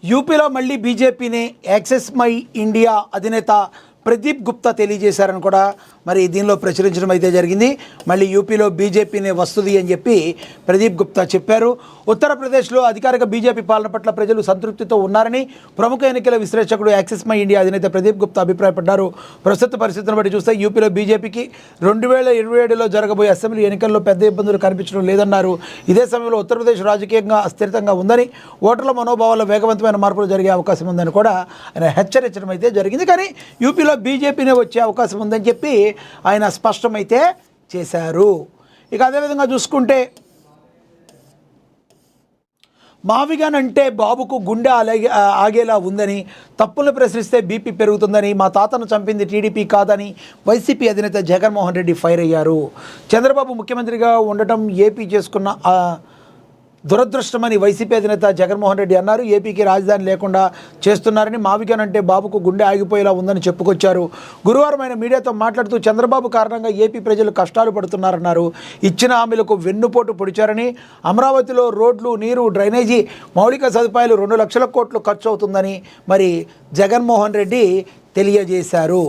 యూపీలో మళ్ళీ బీజేపీని యాక్సెస్ మై ఇండియా అధినేత ప్రదీప్ గుప్తా తెలియజేశారని కూడా మరి దీనిలో ప్రచురించడం అయితే జరిగింది. మళ్ళీ యూపీలో బీజేపీనే వస్తుంది అని చెప్పి ప్రదీప్ గుప్తా చెప్పారు. ఉత్తరప్రదేశ్లో అధికారిక బీజేపీ పాలన పట్ల ప్రజలు సంతృప్తితో ఉన్నారని ప్రముఖ ఎన్నికల విశ్లేషకుడు యాక్సెస్ మై ఇండియా అధినేత ప్రదీప్ గుప్తా అభిప్రాయపడ్డారు. ప్రస్తుత పరిస్థితులను బట్టి చూస్తే యూపీలో బీజేపీకి 2027లో జరగబోయే అసెంబ్లీ ఎన్నికల్లో పెద్ద ఇబ్బందులు కనిపించడం లేదన్నారు. ఇదే సమయంలో ఉత్తరప్రదేశ్ రాజకీయంగా అస్థిరంగా ఉందని, ఓటర్ల మనోభావాల్లో వేగవంతమైన మార్పులు జరిగే అవకాశం ఉందని కూడా ఆయన హెచ్చరించడం అయితే జరిగింది. కానీ యూపీలో బీజేపీనే వచ్చే అవకాశం ఉందని చెప్పి ఆయన స్పష్టమైతే చేశారు. ఇక అదేవిధంగా చూసుకుంటే మావిగాన్ అంటే బాబుకు గుండె ఆగేలా ఉందని, తప్పులు ప్రశ్నిస్తే బీపీ పెరుగుతుందని, మా తాతను చంపింది టీడీపీ కాదని వైసీపీ అధినేత జగన్మోహన్ రెడ్డి ఫైర్ అయ్యారు. చంద్రబాబు ముఖ్యమంత్రిగా ఉండటం ఏపీ చేసుకున్న దురదృష్టమని వైసీపీ అధినేత జగన్మోహన్ రెడ్డి అన్నారు. ఏపీకి రాజధాని లేకుండా చేస్తున్నారని, మావిగాన్ అంటే బాబుకు గుండె ఆగిపోయేలా ఉందని చెప్పుకొచ్చారు. గురువారం ఆయన మీడియాతో మాట్లాడుతూ చంద్రబాబు కారణంగా ఏపీ ప్రజలు కష్టాలు పడుతున్నారన్నారు. ఇచ్చిన హామీలకు వెన్నుపోటు పొడిచారని, అమరావతిలో రోడ్లు, నీరు, డ్రైనేజీ, మౌలిక సదుపాయాలు 2 లక్షల కోట్లు ఖర్చు అవుతుందని మరి జగన్మోహన్ రెడ్డి తెలియజేశారు.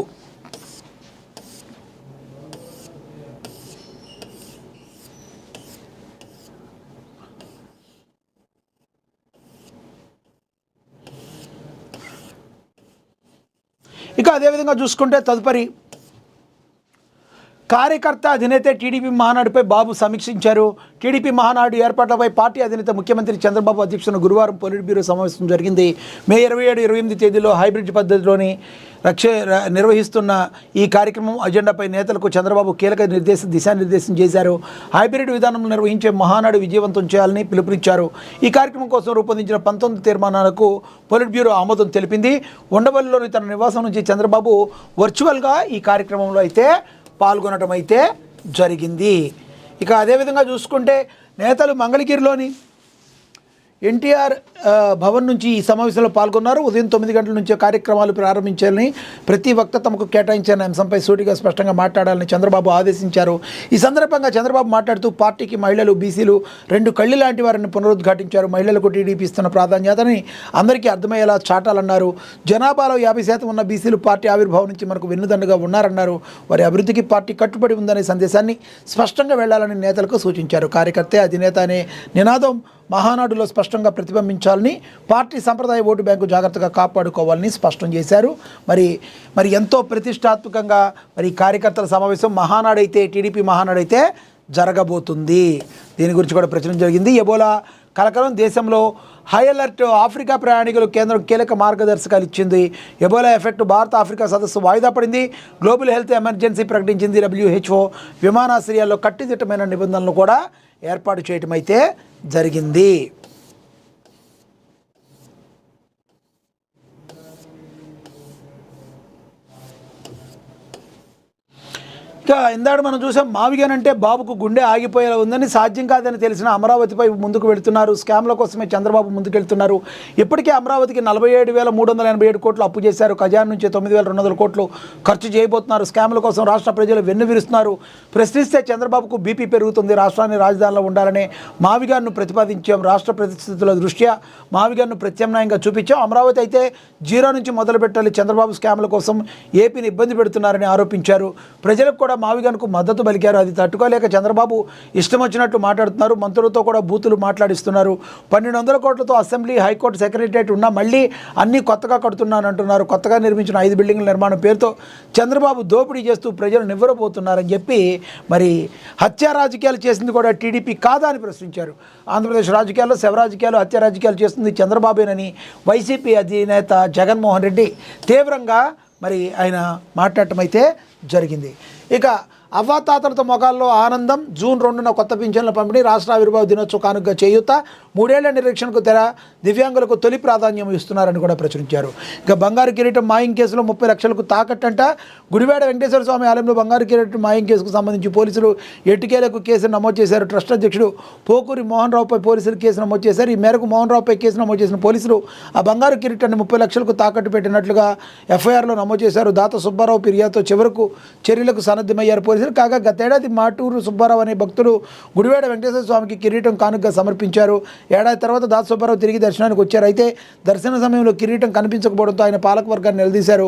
ఇక అదేవిధంగా చూసుకుంటే తదుపరి కార్యకర్త అధినేత టీడీపీ మహానాడుపై బాబు సమీక్షించారు. టీడీపీ మహానాడు ఏర్పాట్లపై పార్టీ అధినేత ముఖ్యమంత్రి చంద్రబాబు అధ్యక్షతన గురువారం పొలిట్ బ్యూరో సమావేశం జరిగింది. మే 27, 28 తేదీలో హైబ్రిడ్ పద్ధతిలోని నిర్వహిస్తున్న ఈ కార్యక్రమం అజెండాపై నేతలకు చంద్రబాబు కీలక దిశానిర్దేశం చేశారు. హైబ్రిడ్ విధానంలో నిర్వహించే మహానాడు విజయవంతం చేయాలని పిలుపునిచ్చారు. ఈ కార్యక్రమం కోసం రూపొందించిన 19 తీర్మానాలకు పొలిట్ బ్యూరో ఆమోదం తెలిపింది. ఉండవల్లిలోని తన నివాసం నుంచి చంద్రబాబు వర్చువల్గా ఈ కార్యక్రమంలో అయితే పాల్గొనడం అయితే జరిగింది. ఇక అదేవిధంగా చూసుకుంటే నేతలు మంగళగిరిలోని ఎన్టీఆర్ భవన్ నుంచి ఈ సమావేశంలో పాల్గొన్నారు. ఉదయం 9 గంటల నుంచే కార్యక్రమాలు ప్రారంభించాలని, ప్రతి వక్త తమకు కేటాయించిన అంశంపై సూటిగా స్పష్టంగా మాట్లాడాలని చంద్రబాబు ఆదేశించారు. ఈ సందర్భంగా చంద్రబాబు మాట్లాడుతూ పార్టీకి మహిళలు, బీసీలు 2 కళ్ళు లాంటి వారిని పునరుద్ఘాటించారు. మహిళలకు టీడీపీ ఇస్తున్న ప్రాధాన్యతని అందరికీ అర్థమయ్యేలా చాటాలన్నారు. జనాభాలో 50% ఉన్న బీసీలు పార్టీ ఆవిర్భావం నుంచి మనకు వెన్నుదండగా ఉన్నారన్నారు. వారి అభివృద్ధికి పార్టీ కట్టుబడి ఉందనే సందేశాన్ని స్పష్టంగా వెళ్లాలని నేతలకు సూచించారు. కార్యకర్తే అధినేత అనే నినాదం మహానాడులో స్పష్టంగా ప్రతిబింబించాలని, పార్టీ సంప్రదాయ ఓటు బ్యాంకు జాగ్రత్తగా కాపాడుకోవాలని స్పష్టం చేశారు. మరి ఎంతో ప్రతిష్టాత్మకంగా మరి కార్యకర్తల సమావేశం మహానాడైతే, టీడీపీ మహానాడైతే జరగబోతుంది. దీని గురించి కూడా ప్రచురణ జరిగింది. ఎబోలా కలకలం, దేశంలో హై అలర్ట్, ఆఫ్రికా ప్రయాణికులు కేంద్రం కీలక మార్గదర్శకాలు ఇచ్చింది. ఎబోలా ఎఫెక్ట్ భారత ఆఫ్రికా సదస్సు వాయిదా పడింది. గ్లోబల్ హెల్త్ ఎమర్జెన్సీ ప్రకటించింది. WHO విమానాశ్రయాల్లో కట్టుదిట్టమైన నిబంధనలు కూడా ఏర్పాటు చేయటం అయితే జరిగింది. ఇక ఇందాక మనం చూసాం, మావిగాన్ అంటే బాబుకు గుండె ఆగిపోయేలా ఉందని, సాధ్యం కాదని తెలిసిన అమరావతిపై ముందుకు వెళుతున్నారు. స్కామ్ల కోసమే చంద్రబాబు ముందుకెళ్తున్నారు. ఇప్పటికే అమరావతికి 47,387 కోట్లు అప్పు చేశారు. ఖజానా నుంచి 9,200 కోట్లు ఖర్చు చేయబోతున్నారు. స్కామ్ల కోసం రాష్ట్ర ప్రజలు వెన్నువిరుస్తున్నారు. ప్రశ్నిస్తే చంద్రబాబుకు బీపీ పెరుగుతుంది. రాష్ట్రాన్ని రాజధానిలో ఉండాలనే మావిగాన్ను ప్రతిపాదించాం. రాష్ట్ర పరిస్థితుల దృష్ట్యా మావిగాన్ను ప్రత్యామ్నాయంగా చూపించాం. అమరావతి అయితే 0 నుంచి మొదలు పెట్టాలి. చంద్రబాబు స్కామ్ల కోసం ఏపీని ఇబ్బంది పెడుతున్నారని ఆరోపించారు. ప్రజలకు కూడా మావిగాన్కు మద్దతు పలికారు. అది తట్టుకోలేక చంద్రబాబు ఇష్టం వచ్చినట్లు మాట్లాడుతున్నారు. మంత్రులతో కూడా బూతులు మాట్లాడిస్తున్నారు. 1,200 కోట్లతో అసెంబ్లీ, హైకోర్టు సెక్రటరియట్ ఉన్నా మళ్ళీ అన్నీ కొత్తగా కడుతున్నానంటున్నారు. కొత్తగా నిర్మించిన 5 బిల్డింగ్ల నిర్మాణం పేరుతో చంద్రబాబు దోపిడీ చేస్తూ ప్రజలు నివ్వరపోతున్నారని చెప్పి మరి హత్య రాజకీయాలు చేసింది కూడా టీడీపీ కాదా అని ప్రశ్నించారు. ఆంధ్రప్రదేశ్ రాజకీయాల్లో శవ రాజకీయాలు, హత్య రాజకీయాలు చేస్తుంది చంద్రబాబేనని వైసీపీ అధినేత జగన్మోహన్ రెడ్డి తీవ్రంగా మరి ఆయన మాట్లాడటం అయితే జరిగింది. ఇక అవ్వాతాతలతో మొగాల్లో ఆనందం. జూన్ 2న కొత్త పింఛన్ల పంపిణీ. రాష్ట్ర ఆవిర్భావ దినోత్సవ కానుకగా చేయూత. 3 ఏళ్ల నిరీక్షణకు తెర. దివ్యాంగులకు తొలి ప్రాధాన్యం ఇస్తున్నారని కూడా ప్రచురించారు. ఇక బంగారు కిరీటం మాయం కేసులో 30 లక్షలకు తాకట్టంట. గుడివాడ వెంకటేశ్వర స్వామి ఆలయంలో బంగారు కిరీటం మాయం కేసుకు సంబంధించి పోలీసులు ఎట్టుకేలకు కేసు నమోదు చేశారు. ట్రస్ట్ అధ్యక్షుడు పోకూరి మోహన్ రావుపై పోలీసులు కేసు నమోదు చేశారు. ఈ మేరకు మోహన్ రావుపై కేసు నమోదు చేసిన పోలీసులు ఆ బంగారు కిరీటాన్ని 30 లక్షలకు తాకట్టు పెట్టినట్లుగా FIRలో నమోదు చేశారు. దాత సుబ్బారావు ఫిర్యాదుతో చివరకు చర్యలకు సన్నద్ధమయ్యారు. పరిస్థితులు. కాగా గతేడాది మాటూరు సుబ్బారావు అనే భక్తుడు గుడివాడ వెంకటేశ్వర స్వామికి కిరీటం కానుకగా సమర్పించారు. ఏడాది తర్వాత దాసు సుబ్బారావు తిరిగి దర్శనానికి వచ్చారు. అయితే దర్శన సమయంలో కిరీటం కనిపించకపోవడంతో ఆయన పాలకవర్గాన్ని నిలదీశారు.